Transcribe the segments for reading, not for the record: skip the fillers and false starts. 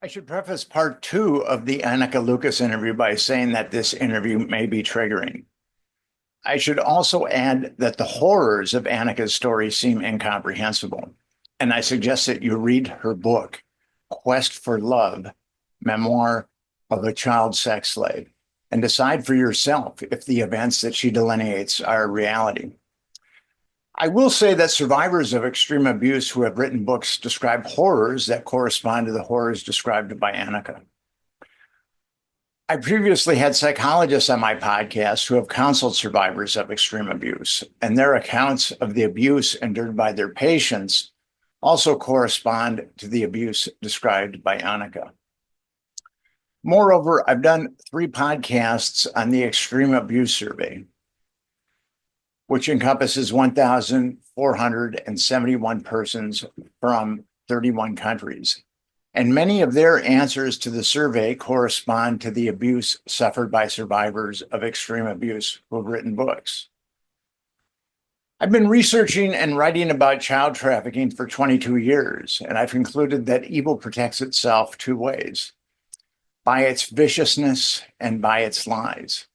I should preface part two of the Anneke Lucas interview by saying that this interview may be triggering. I should also add that the horrors of Anneke's story seem incomprehensible, and I suggest that you read her book, Quest for Love, Memoir of a Child Sex Slave, and decide for yourself if the events that she delineates are reality. I will say that survivors of extreme abuse who have written books describe horrors that correspond to the horrors described by Anneke. I previously had psychologists on my podcast who have counseled survivors of extreme abuse, and their accounts of the abuse endured by their patients also correspond to the abuse described by Anneke. Moreover, I've done 3 podcasts on the Extreme Abuse Survey, which encompasses 1,471 persons from 31 countries. And many of their answers to the survey correspond to the abuse suffered by survivors of extreme abuse who have written books. I've been researching and writing about child trafficking for 22 years, and I've concluded that evil protects itself 2 ways: by its viciousness and by its lies.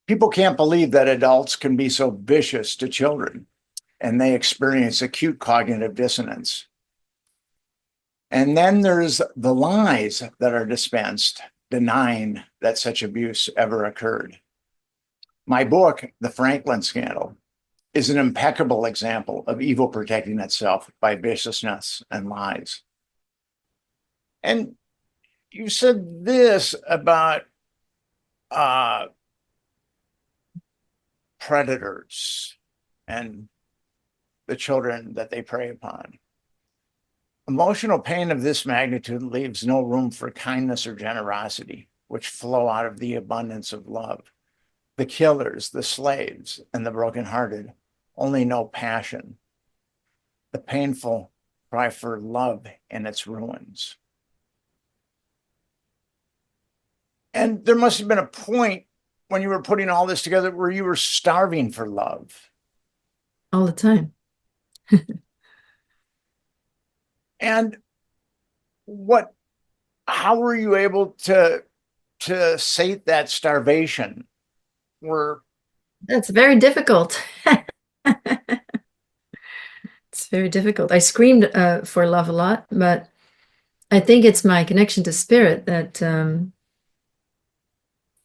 People can't believe that adults can be so vicious to children, and they experience acute cognitive dissonance. And then there's the lies that are dispensed, denying that such abuse ever occurred. My book, The Franklin Scandal, is an impeccable example of evil protecting itself by viciousness and lies. And you said this about predators and the children that they prey upon. Emotional pain of this magnitude leaves no room for kindness or generosity, which flow out of the abundance of love. The killers, the slaves, and the brokenhearted only know passion. The painful cry for love in its ruins. And there must have been a point when you were putting all this together where you were starving for love. All the time. And how were you able to sate that starvation? Were That's very difficult. It's very difficult. I screamed for love a lot, but I think it's my connection to spirit that,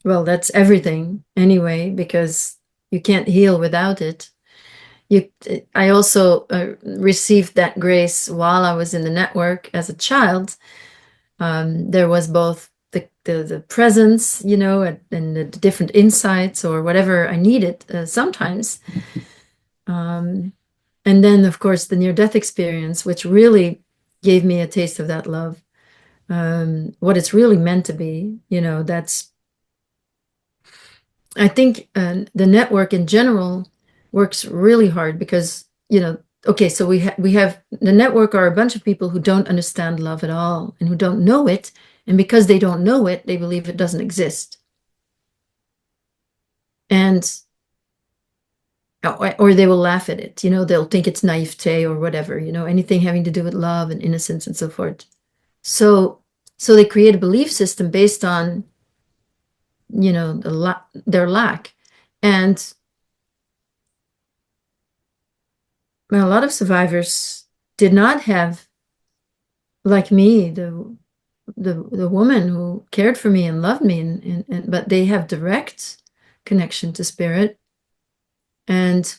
well, that's everything anyway, because you can't heal without it. I also received that grace while I was in the network as a child. There was both the presence, and the different insights or whatever I needed sometimes. And then, of course, the near-death experience, which really gave me a taste of that love, what it's really meant to be. I think the network in general works really hard because, okay, so we have the network are a bunch of people who don't understand love at all and who don't know it. And because they don't know it, they believe it doesn't exist. And or they will laugh at it, they'll think it's naivete or whatever, anything having to do with love and innocence and so forth. So they create a belief system based on, their lack. And well, a lot of survivors did not have, like me, the woman who cared for me and loved me, but they have direct connection to spirit. And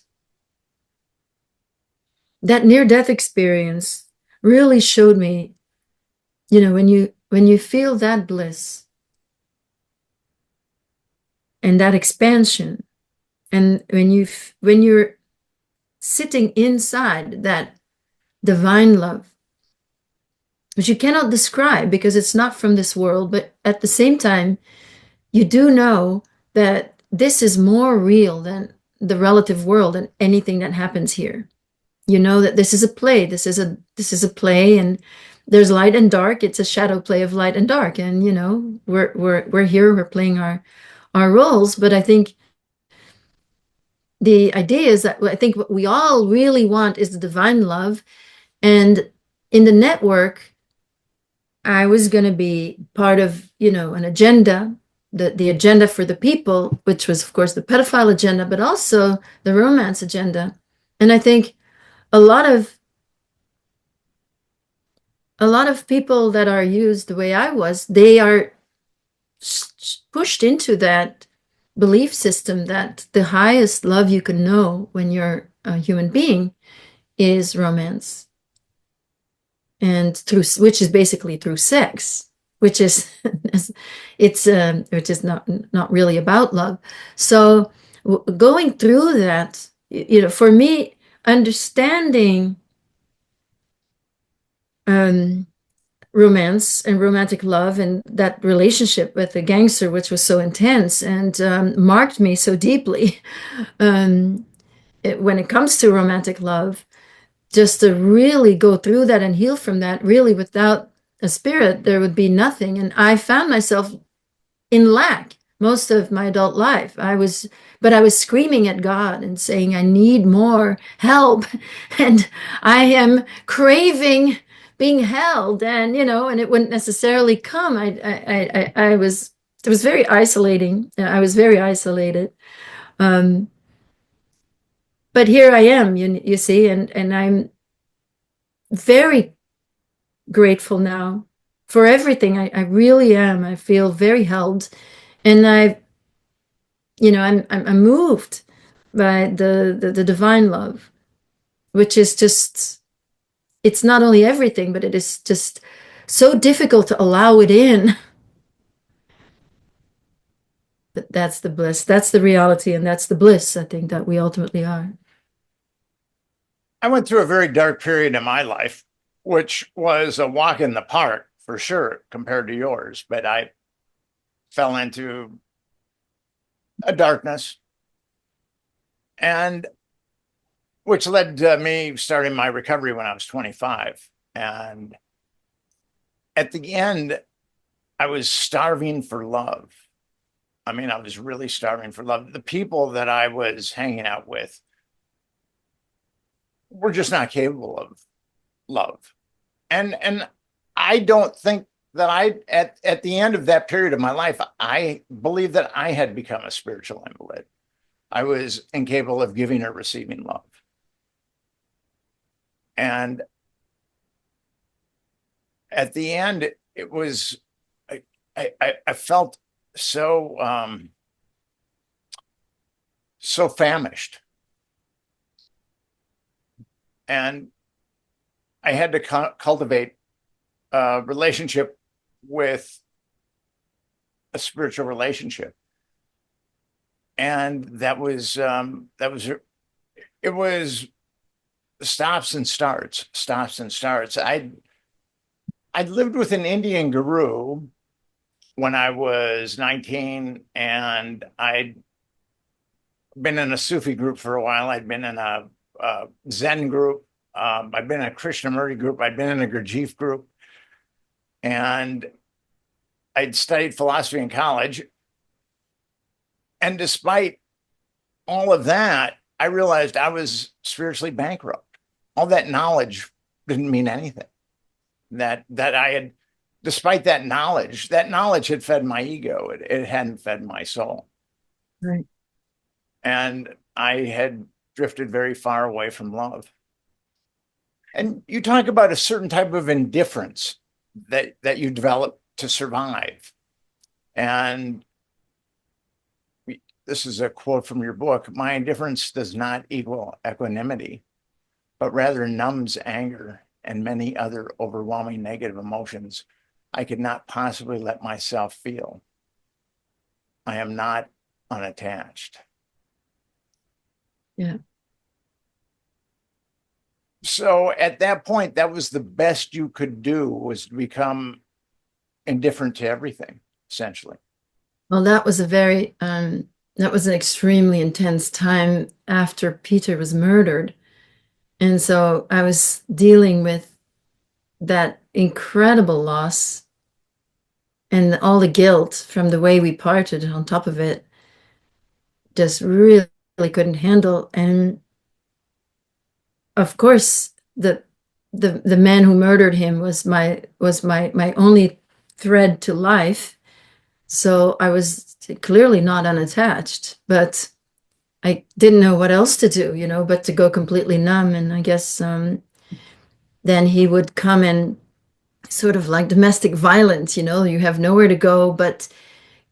that near-death experience really showed me, when you feel that bliss and that expansion, and when you're sitting inside that divine love, which you cannot describe because it's not from this world, but at the same time, you do know that this is more real than the relative world and anything that happens here. You know that this is a play. This is a play, and there's light and dark. It's a shadow play of light and dark, and we're here. We're playing our roles. But I think the idea is that I think what we all really want is the divine love, and in the network, I was going to be part of, an agenda, the agenda for the people, which was, of course, the pedophile agenda, but also the romance agenda. And I think a lot of people that are used the way I was, they are pushed into that belief system that the highest love you can know when you're a human being is romance, and which is basically through sex, which is which is not really about love. So going through that, for me, understanding romance and romantic love and that relationship with the gangster, which was so intense and marked me so deeply, when it comes to romantic love, just to really go through that and heal from that, really without a spirit, there would be nothing. And I found myself in lack most of my adult life. But I was screaming at God and saying, I need more help. And I am craving being held, and, and it wouldn't necessarily come. It was very isolating. I was very isolated. But here I am, you see, and I'm very grateful now for everything. I really am. I feel very held, and I'm moved by the divine love, which is just, it's not only everything, but it is just so difficult to allow it in. But that's the bliss, that's the reality, and that's the bliss, I think, that we ultimately are. I went through a very dark period in my life, which was a walk in the park for sure compared to yours, but I fell into a darkness, and which led to me starting my recovery when I was 25. And at the end, I was starving for love. I mean, I was really starving for love. The people that I was hanging out with were just not capable of love. And I don't think that at the end of that period of my life, I believe that I had become a spiritual invalid. I was incapable of giving or receiving love. And at the end, it was, I felt so, so famished. And I had to cultivate a relationship with a spiritual relationship. And it was stops and starts. I'd lived with an Indian guru when I was 19, and I'd been in a Sufi group for a while. I'd been in a Zen group. I'd been in a Krishnamurti group. I'd been in a Gurdjieff group. And I'd studied philosophy in college. And despite all of that, I realized I was spiritually bankrupt. All that knowledge didn't mean anything. That I had, despite that knowledge had fed my ego. It hadn't fed my soul. Right. And I had drifted very far away from love. And you talk about a certain type of indifference that you develop to survive. And this is a quote from your book: my indifference does not equal equanimity, but rather numbs anger and many other overwhelming negative emotions I could not possibly let myself feel. I am not unattached. Yeah. So at that point, that was the best you could do, was to become indifferent to everything, essentially. Well, that was that was an extremely intense time after Peter was murdered. And so I was dealing with that incredible loss and all the guilt from the way we parted on top of it. Just really couldn't handle. And of course, the man who murdered him was my only thread to life. So I was clearly not unattached, but I didn't know what else to do, but to go completely numb. And I guess then he would come and sort of like domestic violence, you have nowhere to go but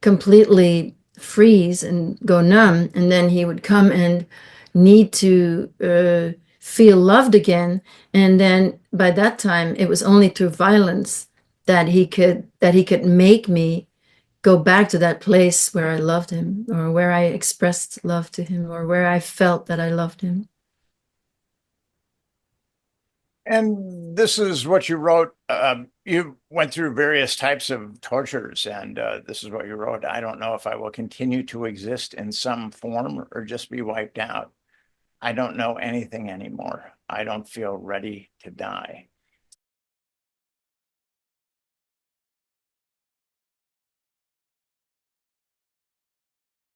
completely freeze and go numb. And then he would come and need to feel loved again. And then by that time, it was only through violence that he could make me go back to that place where I loved him, or where I expressed love to him, or where I felt that I loved him. And this is what you wrote. You went through various types of tortures, and this is what you wrote. I don't know if I will continue to exist in some form or just be wiped out. I don't know anything anymore. I don't feel ready to die.